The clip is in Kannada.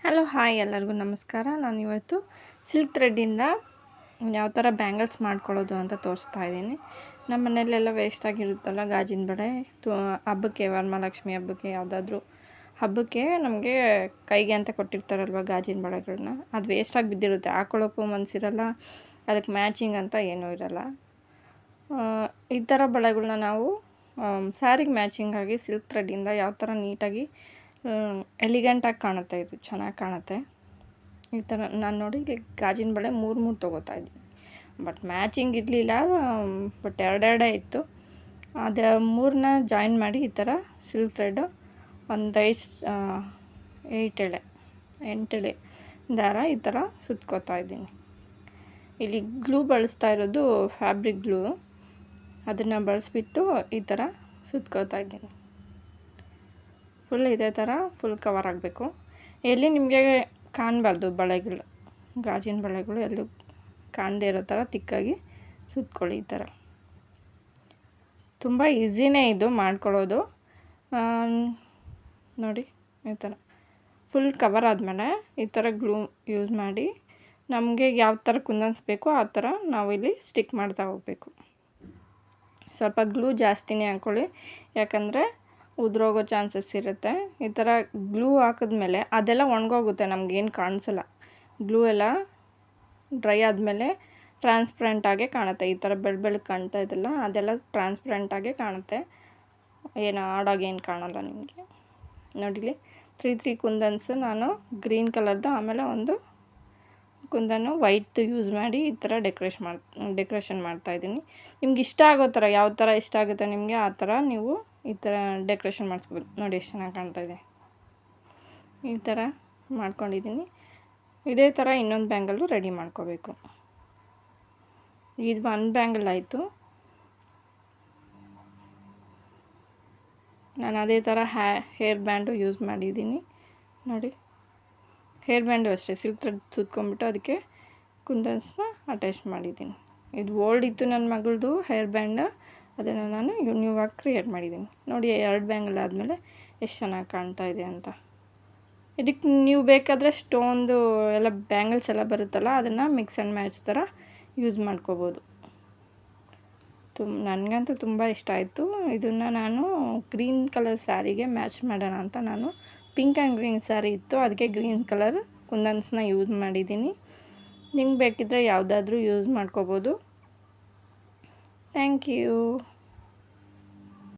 ಹಲೋ ಹಾಯ್ ಎಲ್ಲರಿಗೂ ನಮಸ್ಕಾರ. ನಾನಿವತ್ತು ಸಿಲ್ಕ್ ಥ್ರೆಡ್ಡಿಂದ ಯಾವ ಥರ ಬ್ಯಾಂಗಲ್ಸ್ ಮಾಡ್ಕೊಳ್ಳೋದು ಅಂತ ತೋರಿಸ್ತಾ ಇದ್ದೀನಿ. ನಮ್ಮ ಮನೆಯಲ್ಲೆಲ್ಲ ವೇಸ್ಟಾಗಿರುತ್ತಲ್ಲ ಗಾಜಿನ ಬಳೆ, ಹಬ್ಬಕ್ಕೆ ವರಮಹಾಲಕ್ಷ್ಮಿ ಹಬ್ಬಕ್ಕೆ ಯಾವುದಾದ್ರೂ ಹಬ್ಬಕ್ಕೆ ನಮಗೆ ಕೈಗೆ ಅಂತ ಕೊಟ್ಟಿರ್ತಾರಲ್ವ ಗಾಜಿನ ಬಳೆಗಳನ್ನ, ಅದು ವೇಸ್ಟಾಗಿ ಬಿದ್ದಿರುತ್ತೆ. ಹಾಕ್ಕೊಳ್ಳೋಕ್ಕೂ ಮನಸ್ಸಿರಲ್ಲ, ಅದಕ್ಕೆ ಮ್ಯಾಚಿಂಗ್ ಅಂತ ಏನೂ ಇರಲ್ಲ. ಈ ಥರ ಬಳೆಗಳನ್ನ ನಾವು ಸ್ಯಾರಿಗೆ ಮ್ಯಾಚಿಂಗಾಗಿ ಸಿಲ್ಕ್ ಥ್ರೆಡ್ಡಿಂದ ಯಾವ ಥರ ನೀಟಾಗಿ ಎಲಿಗೆಂಟಾಗಿ ಕಾಣುತ್ತೆ, ಇದು ಚೆನ್ನಾಗಿ ಕಾಣುತ್ತೆ. ಈ ಥರ ನಾನು ನೋಡಿ ಇಲ್ಲಿ ಗಾಜಿನ ಬಳೆ ಮೂರು ತೊಗೋತಾ ಇದ್ದೀನಿ. ಬಟ್ ಮ್ಯಾಚಿಂಗ್ ಇರಲಿಲ್ಲ, ಬಟ್ ಎರಡೆರಡೇ ಇತ್ತು. ಅದು ಮೂರನ್ನ ಜಾಯಿನ್ ಮಾಡಿ ಈ ಥರ ಸಿಲ್ಕ್ ಥ್ರೆಡ್ಡು ಒಂದು 8 ಎಳೆ ದಾರ ಈ ಥರ ಸುತ್ಕೋತಾ ಇದ್ದೀನಿ. ಇಲ್ಲಿ ಗ್ಲೂ ಬಳಸ್ತಾ ಇರೋದು ಫ್ಯಾಬ್ರಿಕ್ ಗ್ಲೂ, ಅದನ್ನು ಬಳಸ್ಬಿಟ್ಟು ಈ ಥರ ಸುತ್ಕೋತಾ ಇದ್ದೀನಿ. ಫುಲ್ ಇದೇ ಥರ ಫುಲ್ ಕವರ್ ಆಗಬೇಕು. ಎಲ್ಲಿ ನಿಮಗೆ ಕಾಣಬಾರ್ದು ಬಳೆಗಳು, ಗಾಜಿನ ಬಳೆಗಳು ಎಲ್ಲೂ ಕಾಣದೇ ಇರೋ ಥರ ತಿಕ್ಕಾಗಿ ಸುತ್ಕೊಳ್ಳಿ. ಈ ಥರ ತುಂಬ ಈಸಿನೇ ಇದು ಮಾಡ್ಕೊಳ್ಳೋದು. ನೋಡಿ ಈ ಥರ ಫುಲ್ ಕವರ್ ಆದಮೇಲೆ ಈ ಥರ ಗ್ಲೂ ಯೂಸ್ ಮಾಡಿ ನಮಗೆ ಯಾವ ಥರ ಕುಂದನ್ಸ್ ಬೇಕೋ ಆ ಥರ ನಾವಿಲ್ಲಿ ಸ್ಟಿಕ್ ಮಾಡ್ತಾ ಹೋಗಬೇಕು. ಸ್ವಲ್ಪ ಗ್ಲೂ ಜಾಸ್ತಿನೇ ಹಾಕ್ಕೊಳ್ಳಿ, ಯಾಕಂದರೆ ಉದುರೋಗೋ ಚಾನ್ಸಸ್ ಇರುತ್ತೆ. ಈ ಥರ ಗ್ಲೂ ಹಾಕಿದ್ಮೇಲೆ ಅದೆಲ್ಲ ಒಣಗೋಗುತ್ತೆ, ನಮಗೇನು ಕಾಣಿಸಲ್ಲ. ಗ್ಲೂ ಎಲ್ಲ ಡ್ರೈ ಆದಮೇಲೆ ಟ್ರಾನ್ಸ್ಪರೆಂಟಾಗೇ ಕಾಣುತ್ತೆ. ಈ ಥರ ಬೆಳ್ಳಗೆ ಕಾಣ್ತಾ ಇದೆಲ್ಲ ಅದೆಲ್ಲ ಟ್ರಾನ್ಸ್ಪರೆಂಟಾಗೇ ಕಾಣುತ್ತೆ, ಏನು ಆಡಾಗೇನು ಕಾಣಲ್ಲ ನಿಮಗೆ. ನೋಡಿಲಿ 3 ಕುಂದನ್ಸು ನಾನು ಗ್ರೀನ್ ಕಲರ್ದು, ಆಮೇಲೆ ಒಂದು ಕುಂದನ್ನು ವೈಟ್ ಯೂಸ್ ಮಾಡಿ ಈ ಥರ ಡೆಕೋರೇಷನ್ ಮಾಡ್ತಾಯಿದ್ದೀನಿ. ನಿಮ್ಗೆ ಇಷ್ಟ ಆಗೋ ಥರ, ಯಾವ ಥರ ಇಷ್ಟ ಆಗುತ್ತೆ ನಿಮಗೆ ಆ ಥರ ನೀವು ಈ ಥರ ಡೆಕೋರೇಷನ್ ಮಾಡಿಸ್ಕೋಬೋದು. ನೋಡಿ ಎಷ್ಟು ಚೆನ್ನಾಗಿ ಕಾಣ್ತಾಯಿದೆ. ಈ ಥರ ಮಾಡ್ಕೊಂಡಿದ್ದೀನಿ. ಇದೇ ಥರ ಇನ್ನೊಂದು ಬ್ಯಾಂಗಲ್ಲು ರೆಡಿ ಮಾಡ್ಕೋಬೇಕು. ಇದು ಒಂದು ಬ್ಯಾಂಗಲ್ ಆಯಿತು. ನಾನು ಅದೇ ಥರ ಹೇರ್ ಬ್ಯಾಂಡು ಯೂಸ್ ಮಾಡಿದ್ದೀನಿ. ನೋಡಿ ಹೇರ್ ಬ್ಯಾಂಡು ಅಷ್ಟೇ ಸಿಲ್ಕ್ ಥ್ರೆಡ್ ಸುತ್ಕೊಂಡ್ಬಿಟ್ಟು ಅದಕ್ಕೆ ಕುಂದನ್ಸ್ನ ಅಟ್ಯಾಚ್ ಮಾಡಿದ್ದೀನಿ. ಇದು ಓಲ್ಡ್ ಇತ್ತು ನನ್ನ ಮಗಳದು ಹೇರ್ ಬ್ಯಾಂಡ್, ಅದನ್ನು ನಾನು ನ್ಯೂವಾಗಿ ಕ್ರಿಯೇಟ್ ಮಾಡಿದ್ದೀನಿ. ನೋಡಿ 2 ಬ್ಯಾಂಗಲ್ ಆದಮೇಲೆ ಎಷ್ಟು ಚೆನ್ನಾಗಿ ಕಾಣ್ತಾ ಇದೆ ಅಂತ. ಇದಕ್ಕೆ ನೀವು ಬೇಕಾದರೆ ಸ್ಟೋನ್ದು ಎಲ್ಲ ಬ್ಯಾಂಗಲ್ಸ್ ಎಲ್ಲ ಬರುತ್ತಲ್ಲ, ಅದನ್ನು ಮಿಕ್ಸ್ ಆ್ಯಂಡ್ ಮ್ಯಾಚ್ ಥರ ಯೂಸ್ ಮಾಡ್ಕೋಬೋದು. ನನಗಂತೂ ತುಂಬ ಇಷ್ಟ ಆಯಿತು. ಇದನ್ನು ನಾನು ಗ್ರೀನ್ ಕಲರ್ ಸ್ಯಾರಿಗೆ ಮ್ಯಾಚ್ ಮಾಡೋಣ ಅಂತ, ನಾನು ಪಿಂಕ್ ಆ್ಯಂಡ್ ಗ್ರೀನ್ ಸ್ಯಾರಿ ಇತ್ತು, ಅದಕ್ಕೆ ಗ್ರೀನ್ ಕಲರ್ ಕುಂದನ್ಸ್ನ ಯೂಸ್ ಮಾಡಿದ್ದೀನಿ. ನಿಮ್ಗೆ ಬೇಕಿದ್ದರೆ ಯಾವುದಾದ್ರೂ ಯೂಸ್ ಮಾಡ್ಕೋಬೋದು. Thank you.